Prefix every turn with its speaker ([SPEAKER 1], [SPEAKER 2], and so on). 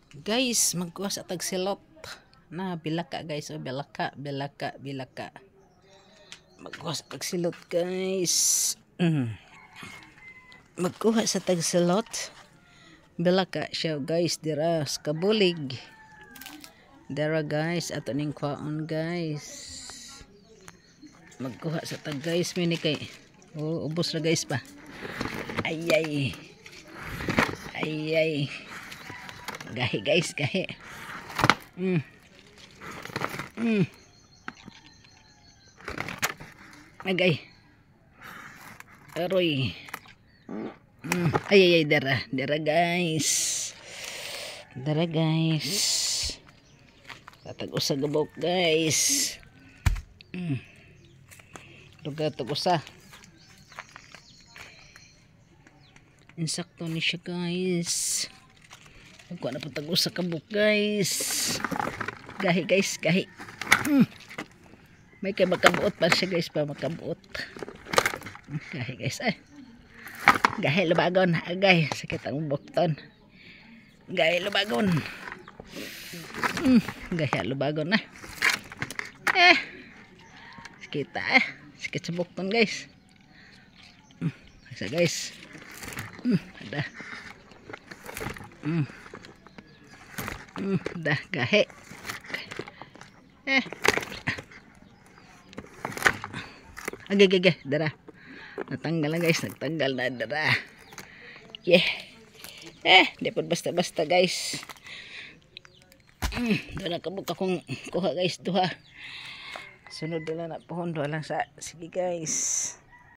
[SPEAKER 1] Guys, magkuha sa tagsilot. Na, bilaka guys. O, bilaka. Magkuha sa tagsilot guys. Magkuha sa tagsilot. Bilaka siya guys. Dira, kabulig. Dira guys. Ato ning kwaon guys. Magkuha sa tag guys. Mini kay. Oh, ubos na guys pa. Ayay. Gahi guys, gahi. Agay. Aroy. Ay, dara guys. Dara guys. Tatag usa gabok guys. Duga tag usa. Insakto ni siya guys. Magkuha na patag usa kabok guys. Gahi guys, gahi. May kay makabuot pa siya guys pa makabuot. Gahi guys ay. Gahi lubagon, agay sakit ang bukton. Gahi lubagon. Gahi lubagon na. Sakit sakit sa bukton guys. Sa guys. Ada. Dah gahe. Agay, dara. Natanggal na guys, nagtanggal na dara. Yeah. Di po basta-basta guys. Doon nakabuk akong kuha guys, duha. Sunod nila na pohon, doon lang sa. Sige guys.